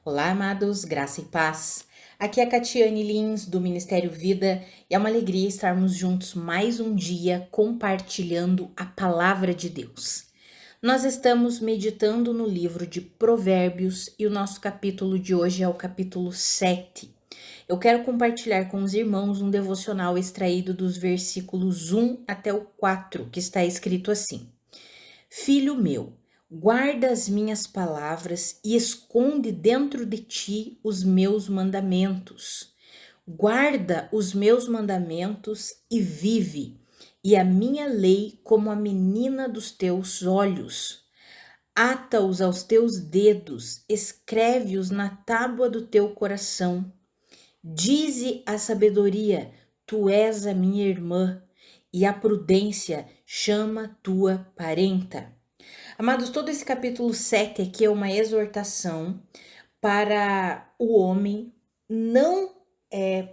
Olá, amados, graça e paz. Aqui é a Catiane Lins, do Ministério Vida, e é uma alegria estarmos juntos mais um dia compartilhando a palavra de Deus. Nós estamos meditando no livro de Provérbios e o nosso capítulo de hoje é o capítulo 7. Eu quero compartilhar com os irmãos um devocional extraído dos versículos 1 até o 4, que está escrito assim: Filho meu, guarda as minhas palavras e esconde dentro de ti os meus mandamentos. Guarda os meus mandamentos e vive, e a minha lei como a menina dos teus olhos. Ata-os aos teus dedos, escreve-os na tábua do teu coração. Dize a sabedoria, tu és a minha irmã, e a prudência chama tua parenta. Amados, todo esse capítulo 7 aqui é uma exortação para o homem não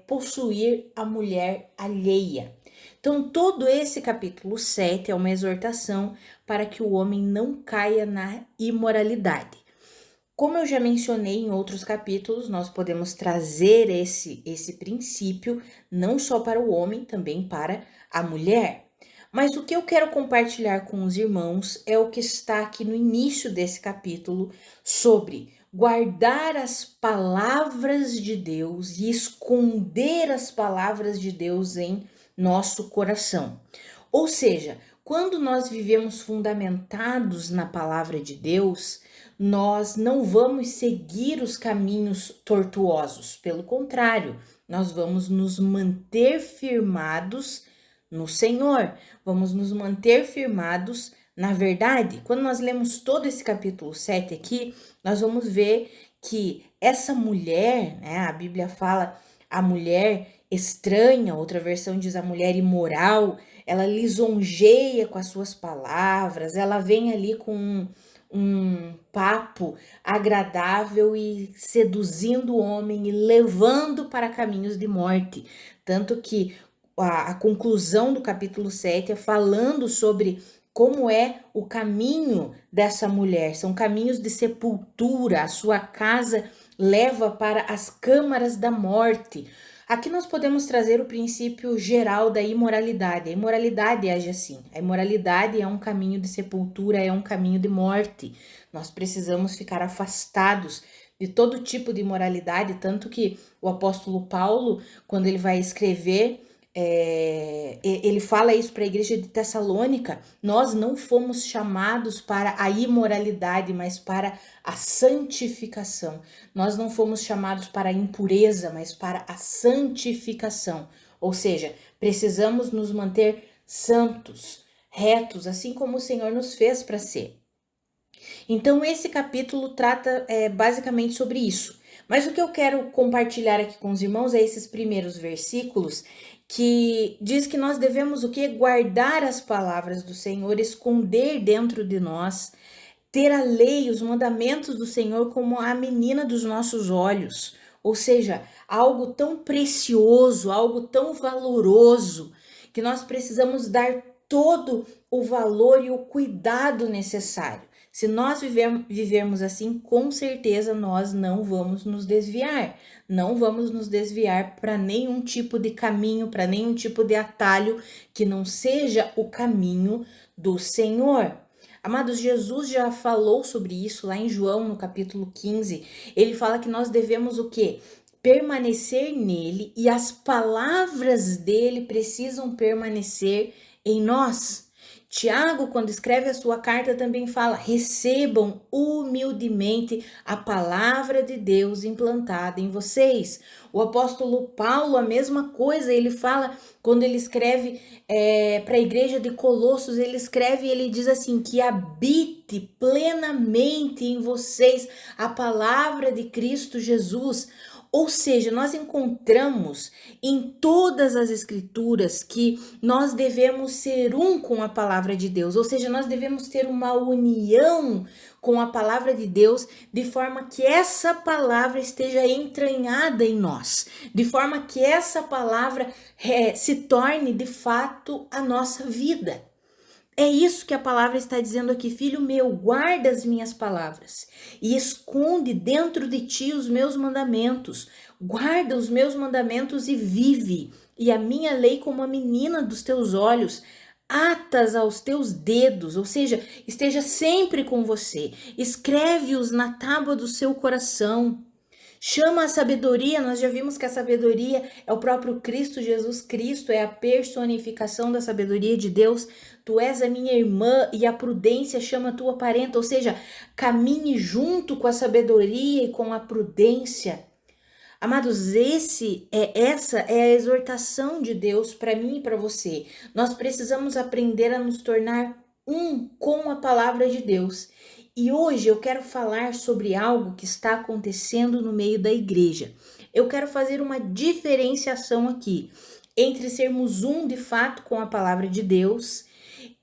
possuir a mulher alheia. Então, todo esse capítulo 7 é uma exortação para que o homem não caia na imoralidade. Como eu já mencionei em outros capítulos, nós podemos trazer esse princípio não só para o homem, também para a mulher. Mas o que eu quero compartilhar com os irmãos é o que está aqui no início desse capítulo sobre guardar as palavras de Deus e esconder as palavras de Deus em nosso coração. Ou seja, quando nós vivemos fundamentados na palavra de Deus, nós não vamos seguir os caminhos tortuosos. Pelo contrário, nós vamos nos manter firmados no Senhor, vamos nos manter firmados na verdade. Quando nós lemos todo esse capítulo 7 aqui, nós vamos ver que essa mulher, né, a Bíblia fala a mulher estranha, outra versão diz a mulher imoral, ela lisonjeia com as suas palavras, ela vem ali com um papo agradável e seduzindo o homem e levando para caminhos de morte. Tanto que a conclusão do capítulo 7 é falando sobre como é o caminho dessa mulher. São caminhos de sepultura, a sua casa leva para as câmaras da morte. Aqui nós podemos trazer o princípio geral da imoralidade. A imoralidade age assim. A imoralidade é um caminho de sepultura, é um caminho de morte. Nós precisamos ficar afastados de todo tipo de imoralidade, tanto que o apóstolo Paulo, quando ele vai escrever, ele fala isso para a igreja de Tessalônica: nós não fomos chamados para a imoralidade, mas para a santificação. Nós não fomos chamados para a impureza, mas para a santificação. Ou seja, precisamos nos manter santos, retos, assim como o Senhor nos fez para ser. Então, esse capítulo trata basicamente sobre isso. Mas o que eu quero compartilhar aqui com os irmãos é esses primeiros versículos que diz que nós devemos o quê? Guardar as palavras do Senhor, esconder dentro de nós, ter a lei, os mandamentos do Senhor como a menina dos nossos olhos. Ou seja, algo tão precioso, algo tão valoroso, que nós precisamos dar todo o valor e o cuidado necessário. Se nós vivermos assim, com certeza nós não vamos nos desviar. Não vamos nos desviar para nenhum tipo de caminho, para nenhum tipo de atalho que não seja o caminho do Senhor. Amados, Jesus já falou sobre isso lá em João, no capítulo 15. Ele fala que nós devemos o quê? Permanecer nele, e as palavras dele precisam permanecer em nós. Tiago, quando escreve a sua carta, também fala: recebam humildemente a palavra de Deus implantada em vocês. O apóstolo Paulo, a mesma coisa, ele fala, quando ele escreve para a igreja de Colossos, ele escreve e ele diz assim: que habite plenamente em vocês a palavra de Cristo Jesus. Ou seja, nós encontramos em todas as escrituras que nós devemos ser um com a palavra de Deus, ou seja, nós devemos ter uma união com a palavra de Deus, de forma que essa palavra esteja entranhada em nós, de forma que essa palavra se torne de fato a nossa vida. É isso que a palavra está dizendo aqui, filho meu, guarda as minhas palavras e esconde dentro de ti os meus mandamentos. Guarda os meus mandamentos e vive, e a minha lei como a menina dos teus olhos. Atas aos teus dedos, ou seja, esteja sempre com você. Escreve-os na tábua do seu coração. Chama a sabedoria, nós já vimos que a sabedoria é o próprio Cristo, Jesus Cristo, é a personificação da sabedoria de Deus. Tu és a minha irmã e a prudência chama a tua parenta, ou seja, caminhe junto com a sabedoria e com a prudência. Amados, essa é a exortação de Deus para mim e para você. Nós precisamos aprender a nos tornar um com a palavra de Deus. E hoje eu quero falar sobre algo que está acontecendo no meio da igreja. Eu quero fazer uma diferenciação aqui entre sermos um de fato com a palavra de Deus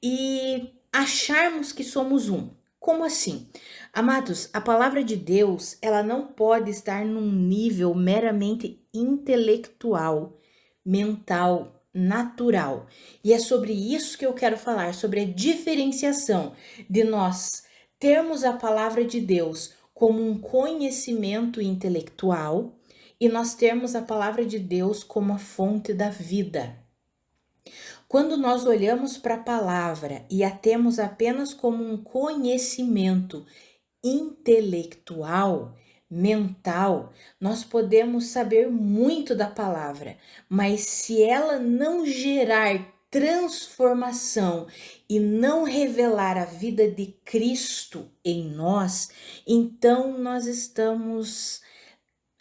e acharmos que somos um. Como assim? Amados, a palavra de Deus, ela não pode estar num nível meramente intelectual, mental, natural. E é sobre isso que eu quero falar, sobre a diferenciação de nós termos a palavra de Deus como um conhecimento intelectual e nós termos a palavra de Deus como a fonte da vida. Quando nós olhamos para a palavra e a temos apenas como um conhecimento intelectual, mental, nós podemos saber muito da palavra, mas se ela não gerar transformação e não revelar a vida de Cristo em nós, então nós estamos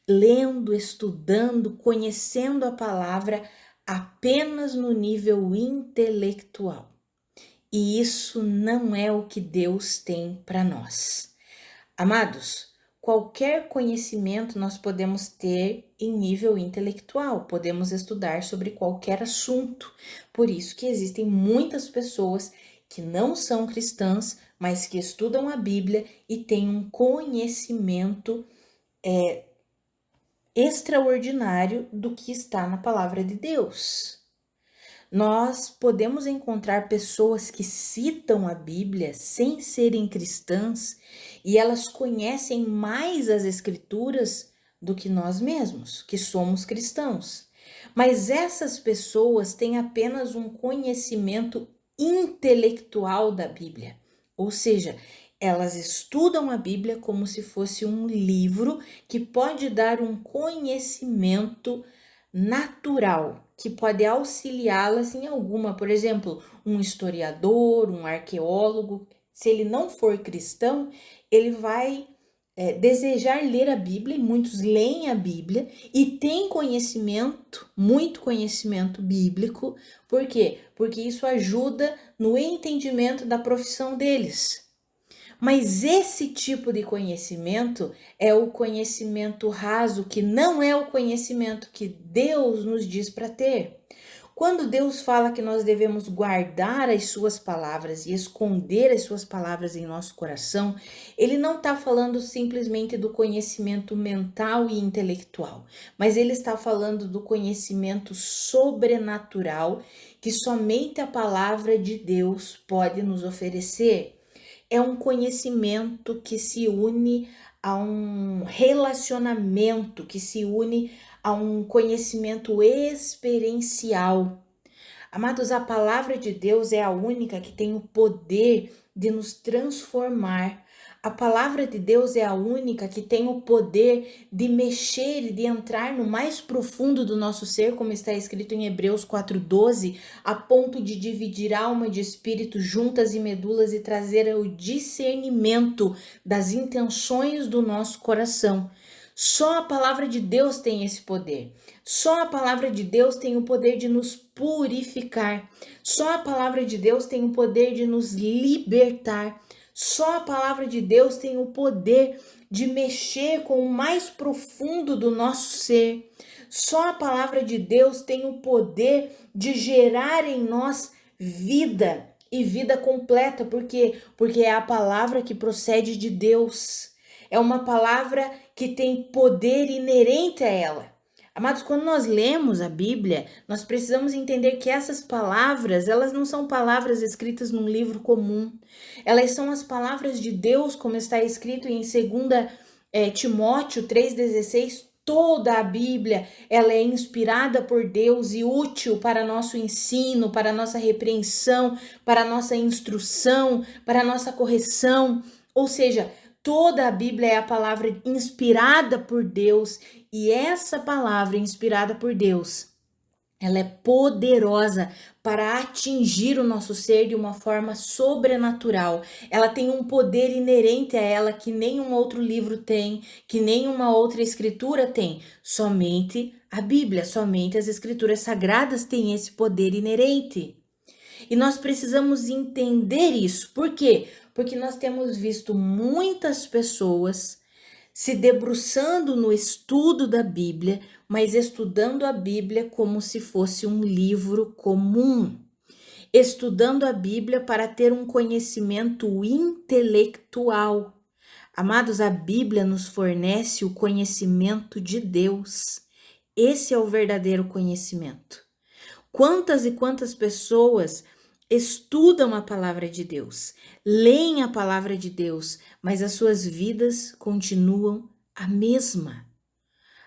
lendo, estudando, conhecendo a palavra apenas no nível intelectual. E isso não é o que Deus tem para nós. Amados, qualquer conhecimento nós podemos ter em nível intelectual, podemos estudar sobre qualquer assunto. Por isso que existem muitas pessoas que não são cristãs, mas que estudam a Bíblia e têm um conhecimento extraordinário do que está na palavra de Deus. Nós podemos encontrar pessoas que citam a Bíblia sem serem cristãs e elas conhecem mais as Escrituras do que nós mesmos, que somos cristãos. Mas essas pessoas têm apenas um conhecimento intelectual da Bíblia, ou seja, elas estudam a Bíblia como se fosse um livro que pode dar um conhecimento natural, que pode auxiliá-las em alguma, por exemplo, um historiador, um arqueólogo, se ele não for cristão, ele vai desejar ler a Bíblia, e muitos leem a Bíblia e têm conhecimento, muito conhecimento bíblico. Por quê? Porque isso ajuda no entendimento da profissão deles. Mas esse tipo de conhecimento é o conhecimento raso, que não é o conhecimento que Deus nos diz para ter. Quando Deus fala que nós devemos guardar as suas palavras e esconder as suas palavras em nosso coração, ele não está falando simplesmente do conhecimento mental e intelectual, mas ele está falando do conhecimento sobrenatural que somente a palavra de Deus pode nos oferecer. É um conhecimento que se une a um relacionamento, que se une a um conhecimento experiencial. Amados, a palavra de Deus é a única que tem o poder de nos transformar. A palavra de Deus é a única que tem o poder de mexer e de entrar no mais profundo do nosso ser, como está escrito em Hebreus 4:12, a ponto de dividir alma de espírito, juntas e medulas, e trazer o discernimento das intenções do nosso coração. Só a palavra de Deus tem esse poder. Só a palavra de Deus tem o poder de nos purificar. Só a palavra de Deus tem o poder de nos libertar. Só a palavra de Deus tem o poder de mexer com o mais profundo do nosso ser. Só a palavra de Deus tem o poder de gerar em nós vida e vida completa. Por quê? Porque é a palavra que procede de Deus. É uma palavra que tem poder inerente a ela. Amados, quando nós lemos a Bíblia, nós precisamos entender que essas palavras, elas não são palavras escritas num livro comum. Elas são as palavras de Deus, como está escrito em 2 Timóteo 3,16. Toda a Bíblia, ela é inspirada por Deus e útil para nosso ensino, para nossa repreensão, para nossa instrução, para nossa correção. Ou seja, toda a Bíblia é a palavra inspirada por Deus, e essa palavra inspirada por Deus, ela é poderosa para atingir o nosso ser de uma forma sobrenatural. Ela tem um poder inerente a ela que nenhum outro livro tem, que nenhuma outra escritura tem. Somente a Bíblia, somente as escrituras sagradas têm esse poder inerente. E nós precisamos entender isso. Por quê? Porque nós temos visto muitas pessoas se debruçando no estudo da Bíblia, mas estudando a Bíblia como se fosse um livro comum. Estudando a Bíblia para ter um conhecimento intelectual. Amados, a Bíblia nos fornece o conhecimento de Deus. Esse é o verdadeiro conhecimento. Quantas e quantas pessoas estudam a palavra de Deus, leem a palavra de Deus, mas as suas vidas continuam a mesma.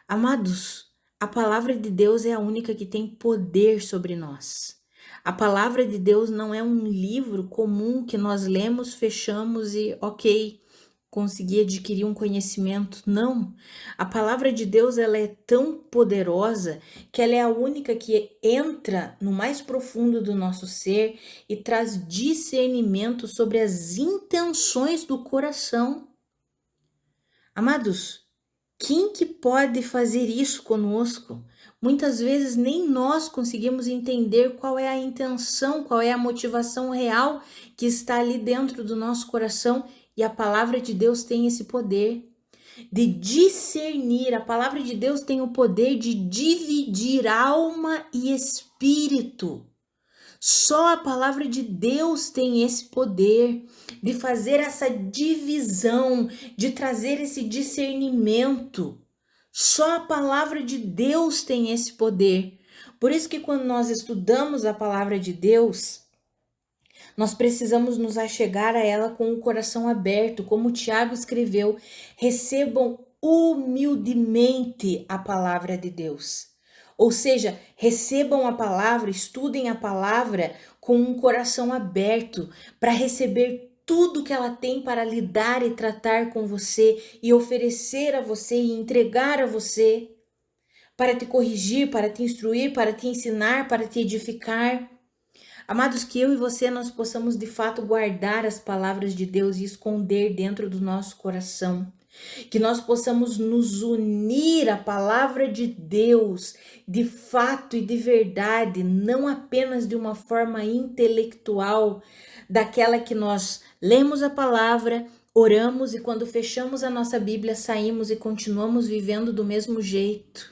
Amados, a palavra de Deus é a única que tem poder sobre nós. A palavra de Deus não é um livro comum que nós lemos, fechamos e consegui adquirir um conhecimento. Não, a palavra de Deus, ela é tão poderosa que ela é a única que entra no mais profundo do nosso ser e traz discernimento sobre as intenções do coração. Amados, quem que pode fazer isso conosco? Muitas vezes nem nós conseguimos entender qual é a intenção, qual é a motivação real que está ali dentro do nosso coração. E a palavra de Deus tem esse poder de discernir. A palavra de Deus tem o poder de dividir alma e espírito. Só a palavra de Deus tem esse poder de fazer essa divisão, de trazer esse discernimento. Só a palavra de Deus tem esse poder. Por isso que quando nós estudamos a palavra de Deus, nós precisamos nos achegar a ela com o coração aberto, como Tiago escreveu: recebam humildemente a palavra de Deus. Ou seja, recebam a palavra, estudem a palavra com um coração aberto para receber tudo que ela tem para lidar e tratar com você e oferecer a você e entregar a você, para te corrigir, para te instruir, para te ensinar, para te edificar. Amados, que eu e você nós possamos de fato guardar as palavras de Deus e esconder dentro do nosso coração. Que nós possamos nos unir à palavra de Deus de fato e de verdade, não apenas de uma forma intelectual, daquela que nós lemos a palavra, oramos e quando fechamos a nossa Bíblia saímos e continuamos vivendo do mesmo jeito.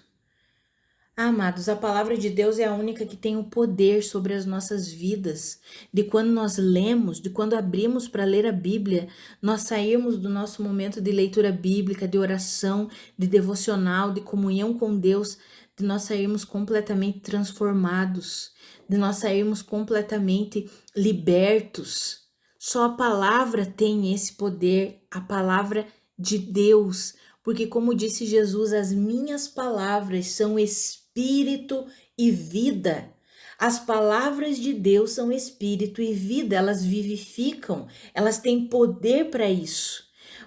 Amados, a palavra de Deus é a única que tem o poder sobre as nossas vidas. De quando nós lemos, de quando abrimos para ler a Bíblia, nós sairmos do nosso momento de leitura bíblica, de oração, de devocional, de comunhão com Deus, de nós sairmos completamente transformados, de nós sairmos completamente libertos. Só a palavra tem esse poder, a palavra de Deus. Porque como disse Jesus, as minhas palavras são espírito e vida. As palavras de Deus são espírito e vida, elas vivificam, elas têm poder para isso.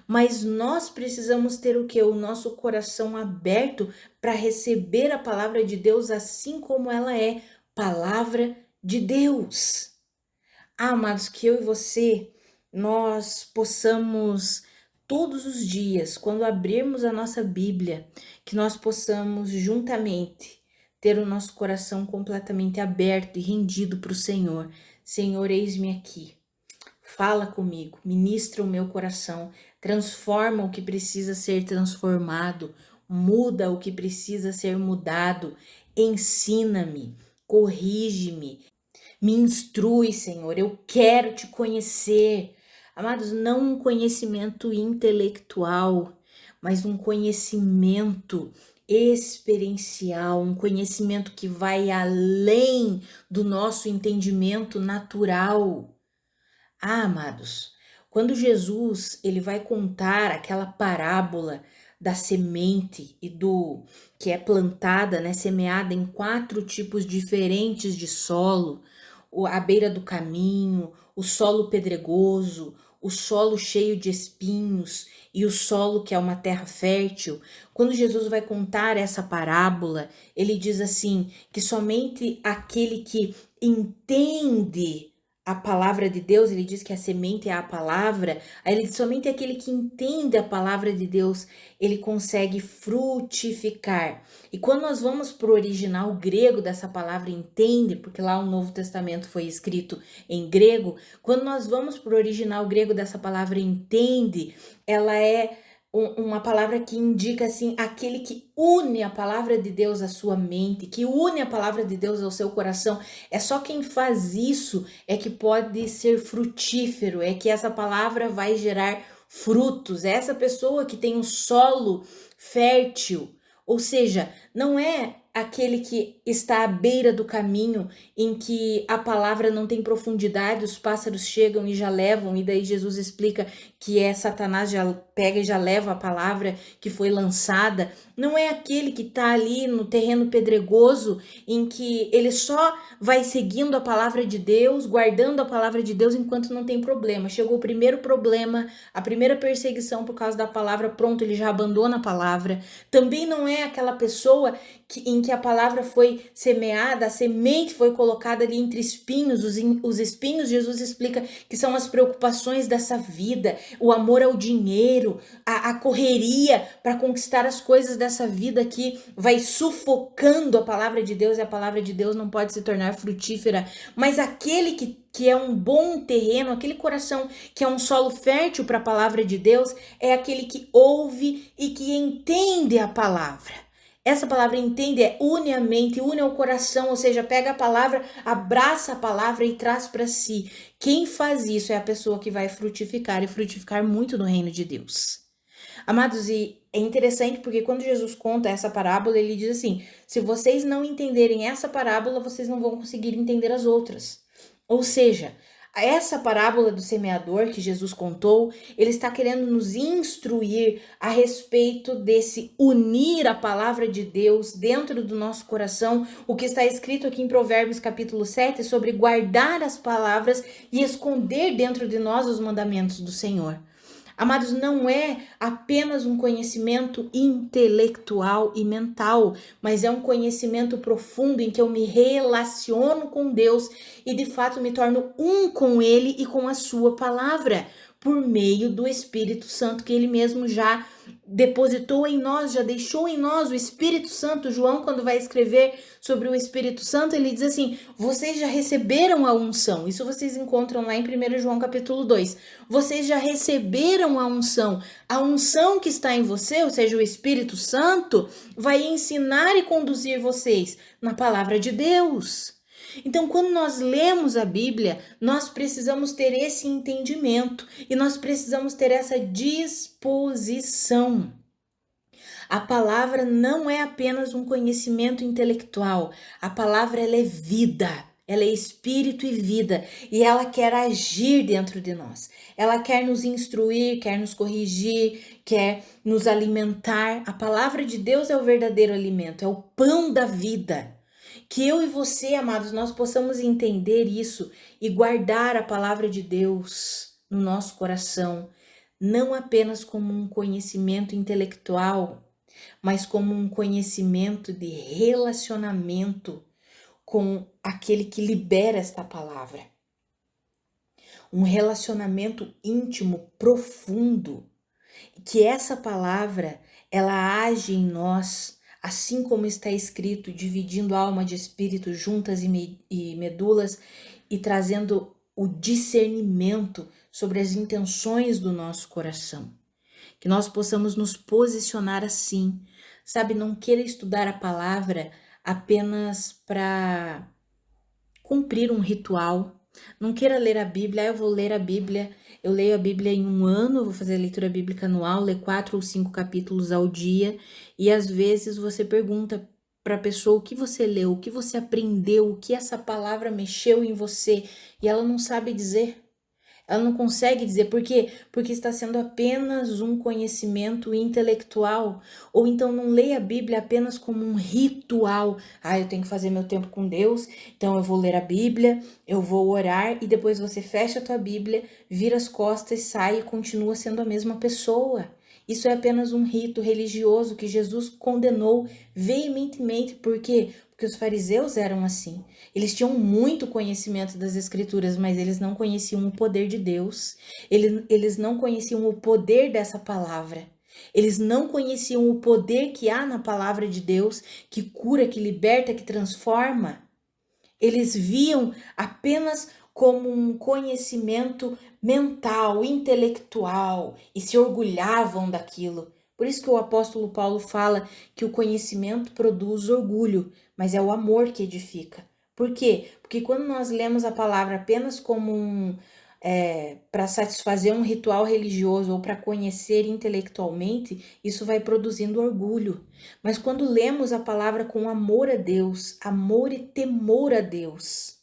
Mas nós precisamos ter o quê? O nosso coração aberto para receber a palavra de Deus assim como ela é, palavra de Deus. Amados, que eu e você, nós possamos todos os dias, quando abrirmos a nossa Bíblia, que nós possamos juntamente ter o nosso coração completamente aberto e rendido para o Senhor. Senhor, eis-me aqui. Fala comigo, ministra o meu coração, transforma o que precisa ser transformado, muda o que precisa ser mudado, ensina-me, corrige-me, me instrui, Senhor, eu quero te conhecer. Amados, não um conhecimento intelectual, mas um conhecimento experiencial, um conhecimento que vai além do nosso entendimento natural. Ah, amados, quando Jesus ele vai contar aquela parábola da semente e do que é plantada, né, semeada em 4 tipos diferentes de solo, à beira do caminho, o solo pedregoso, o solo cheio de espinhos e o solo que é uma terra fértil. Quando Jesus vai contar essa parábola, ele diz assim, que somente aquele que entende a palavra de Deus, ele diz que a semente é a palavra, aí ele diz, somente aquele que entende a palavra de Deus, ele consegue frutificar. E quando nós vamos para o original grego dessa palavra entende, porque lá o Novo Testamento foi escrito em grego, quando nós vamos para o original grego dessa palavra entende, ela é uma palavra que indica assim aquele que une a palavra de Deus à sua mente, que une a palavra de Deus ao seu coração. É só quem faz isso é que pode ser frutífero, é que essa palavra vai gerar frutos. É essa pessoa que tem um solo fértil, ou seja, não é aquele que está à beira do caminho em que a palavra não tem profundidade, os pássaros chegam e já levam, e daí Jesus explica que é Satanás já pega e já leva a palavra que foi lançada. Não é aquele que está ali no terreno pedregoso em que ele só vai seguindo a palavra de Deus, guardando a palavra de Deus enquanto não tem problema. Chegou o primeiro problema, a primeira perseguição por causa da palavra, pronto, ele já abandona a palavra. Também não é aquela pessoa em que a palavra foi semeada, a semente foi colocada ali entre espinhos. Os espinhos, Jesus explica que são as preocupações dessa vida, o amor ao dinheiro, a correria para conquistar as coisas dessa vida que vai sufocando a palavra de Deus, e a palavra de Deus não pode se tornar frutífera. Mas aquele que é um bom terreno, aquele coração que é um solo fértil para a palavra de Deus, é aquele que ouve e que entende a palavra. Essa palavra entende, une a mente, une ao coração, ou seja, pega a palavra, abraça a palavra e traz para si. Quem faz isso é a pessoa que vai frutificar e frutificar muito no reino de Deus. Amados, e é interessante porque quando Jesus conta essa parábola, ele diz assim, se vocês não entenderem essa parábola, vocês não vão conseguir entender as outras. Ou seja, essa parábola do semeador que Jesus contou, ele está querendo nos instruir a respeito desse unir a palavra de Deus dentro do nosso coração, o que está escrito aqui em Provérbios capítulo 7, sobre guardar as palavras e esconder dentro de nós os mandamentos do Senhor. Amados, não é apenas um conhecimento intelectual e mental, mas é um conhecimento profundo em que eu me relaciono com Deus e de fato me torno um com Ele e com a sua palavra, por meio do Espírito Santo que Ele mesmo já depositou em nós, já deixou em nós o Espírito Santo. João, quando vai escrever sobre o Espírito Santo, ele diz assim, vocês já receberam a unção. Isso vocês encontram lá em 1 João capítulo 2. Vocês já receberam a unção. A unção que está em você, ou seja, o Espírito Santo, vai ensinar e conduzir vocês na palavra de Deus. Então, quando nós lemos a Bíblia, nós precisamos ter esse entendimento e nós precisamos ter essa disposição. A palavra não é apenas um conhecimento intelectual, a palavra ela é vida. Ela é espírito e vida, e ela quer agir dentro de nós. Ela quer nos instruir, quer nos corrigir, quer nos alimentar. A palavra de Deus é o verdadeiro alimento, é o pão da vida. Que eu e você, amados, nós possamos entender isso e guardar a palavra de Deus no nosso coração, não apenas como um conhecimento intelectual, mas como um conhecimento de relacionamento com aquele que libera esta palavra. Um relacionamento íntimo, profundo, que essa palavra, ela age em nós, assim como está escrito, dividindo alma de espírito, juntas e medulas, e trazendo o discernimento sobre as intenções do nosso coração. Que nós possamos nos posicionar assim, sabe? Não queira estudar a palavra apenas para cumprir um ritual, Não queira ler a Bíblia, eu vou ler a Bíblia, eu leio a Bíblia em um ano, eu vou fazer a leitura bíblica anual, ler 4 ou 5 capítulos ao dia, e às vezes você pergunta para a pessoa o que você leu, o que você aprendeu, o que essa palavra mexeu em você, e ela não sabe dizer. Ela não consegue dizer por quê? Porque está sendo apenas um conhecimento intelectual. Ou então não leia a Bíblia apenas como um ritual. Ah, eu tenho que fazer meu tempo com Deus, então eu vou ler a Bíblia, eu vou orar e depois você fecha a tua Bíblia, vira as costas, sai e continua sendo a mesma pessoa. Isso é apenas um rito religioso que Jesus condenou veementemente. Por quê? Porque os fariseus eram assim. Eles tinham muito conhecimento das Escrituras, mas eles não conheciam o poder de Deus. Eles não conheciam o poder dessa palavra. Eles não conheciam o poder que há na palavra de Deus, que cura, que liberta, que transforma. Eles viam apenas como um conhecimento mental, intelectual e se orgulhavam daquilo. Por isso que o apóstolo Paulo fala que o conhecimento produz orgulho, mas é o amor que edifica. Por quê? Porque quando nós lemos a palavra apenas como para satisfazer um ritual religioso ou para conhecer intelectualmente, isso vai produzindo orgulho. Mas quando lemos a palavra com amor a Deus, amor e temor a Deus,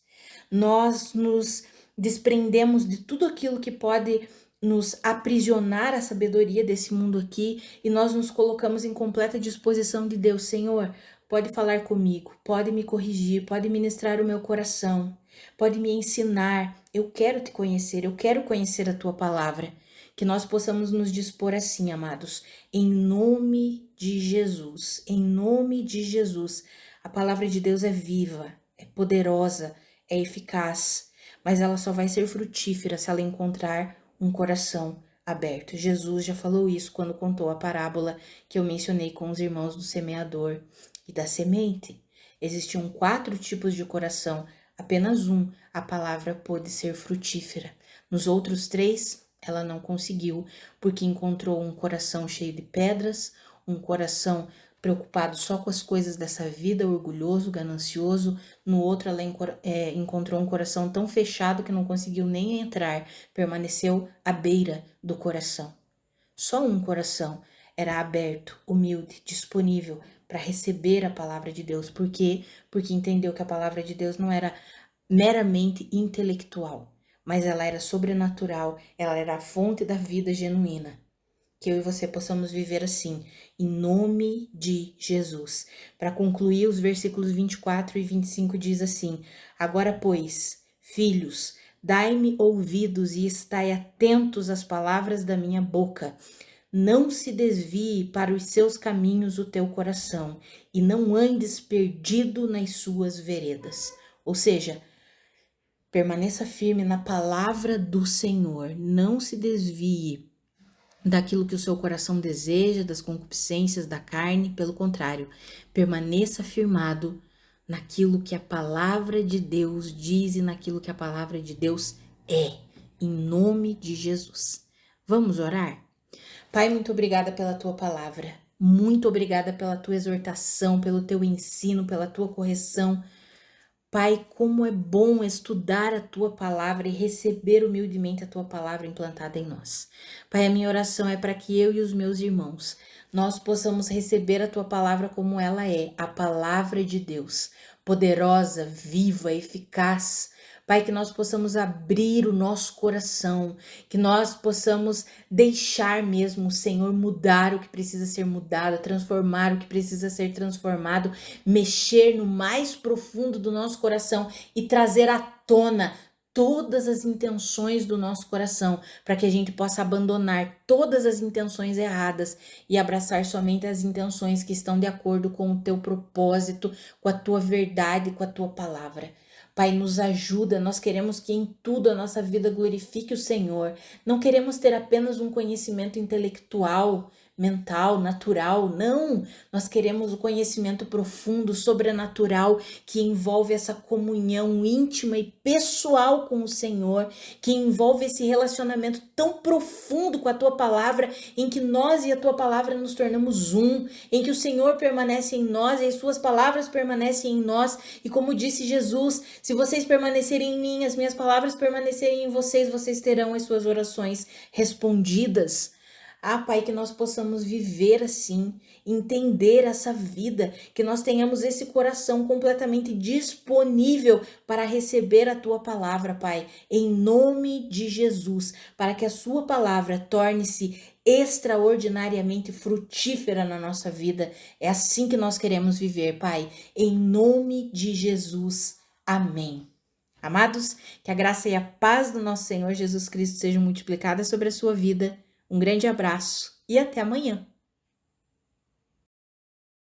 nós nos desprendemos de tudo aquilo que pode nos aprisionar a sabedoria desse mundo aqui e nós nos colocamos em completa disposição de Deus. Senhor, pode falar comigo, pode me corrigir, pode ministrar o meu coração, pode me ensinar. Eu quero te conhecer, eu quero conhecer a tua palavra. Que nós possamos nos dispor assim, amados, em nome de Jesus, em nome de Jesus. A palavra de Deus é viva, é poderosa, é eficaz, mas ela só vai ser frutífera se ela encontrar um coração aberto. Jesus já falou isso quando contou a parábola que eu mencionei com os irmãos do semeador e da semente. Existiam 4 tipos de coração, apenas um, a palavra pôde ser frutífera. Nos outros 3, ela não conseguiu, porque encontrou um coração cheio de pedras, um coração preocupado só com as coisas dessa vida, orgulhoso, ganancioso. No outro, ela encontrou um coração tão fechado que não conseguiu nem entrar, permaneceu à beira do coração. Só um coração era aberto, humilde, disponível para receber a palavra de Deus. Por quê? Porque entendeu que a palavra de Deus não era meramente intelectual, mas ela era sobrenatural, ela era a fonte da vida genuína. Que eu e você possamos viver assim, em nome de Jesus. Para concluir, os versículos 24 e 25 diz assim: Agora, pois, filhos, dai-me ouvidos e estai atentos às palavras da minha boca. Não se desvie para os seus caminhos o teu coração, e não andes perdido nas suas veredas. Ou seja, permaneça firme na palavra do Senhor, não se desvie daquilo que o seu coração deseja, das concupiscências da carne, pelo contrário, permaneça firmado naquilo que a palavra de Deus diz e naquilo que a palavra de Deus é, em nome de Jesus. Vamos orar? Pai, muito obrigada pela tua palavra, muito obrigada pela tua exortação, pelo teu ensino, pela tua correção. Pai, como é bom estudar a tua palavra e receber humildemente a tua palavra implantada em nós. Pai, a minha oração é para que eu e os meus irmãos, nós possamos receber a tua palavra como ela é, a palavra de Deus, poderosa, viva, eficaz. Pai, que nós possamos abrir o nosso coração, que nós possamos deixar mesmo o Senhor mudar o que precisa ser mudado, transformar o que precisa ser transformado, mexer no mais profundo do nosso coração e trazer à tona todas as intenções do nosso coração, para que a gente possa abandonar todas as intenções erradas e abraçar somente as intenções que estão de acordo com o teu propósito, com a tua verdade, com a tua palavra. Pai, nos ajuda, nós queremos que em tudo a nossa vida glorifique o Senhor. Não queremos ter apenas um conhecimento intelectual, mental, natural. Não, nós queremos o conhecimento profundo, sobrenatural, que envolve essa comunhão íntima e pessoal com o Senhor, que envolve esse relacionamento tão profundo com a tua palavra, em que nós e a tua palavra nos tornamos um, em que o Senhor permanece em nós e as suas palavras permanecem em nós. E como disse Jesus, se vocês permanecerem em mim, as minhas palavras permanecerem em vocês, vocês terão as suas orações respondidas. Ah, Pai, que nós possamos viver assim, entender essa vida, que nós tenhamos esse coração completamente disponível para receber a Tua palavra, Pai, em nome de Jesus, para que a Sua palavra torne-se extraordinariamente frutífera na nossa vida. É assim que nós queremos viver, Pai, em nome de Jesus. Amém. Amados, que a graça e a paz do nosso Senhor Jesus Cristo sejam multiplicadas sobre a sua vida. Um grande abraço e até amanhã.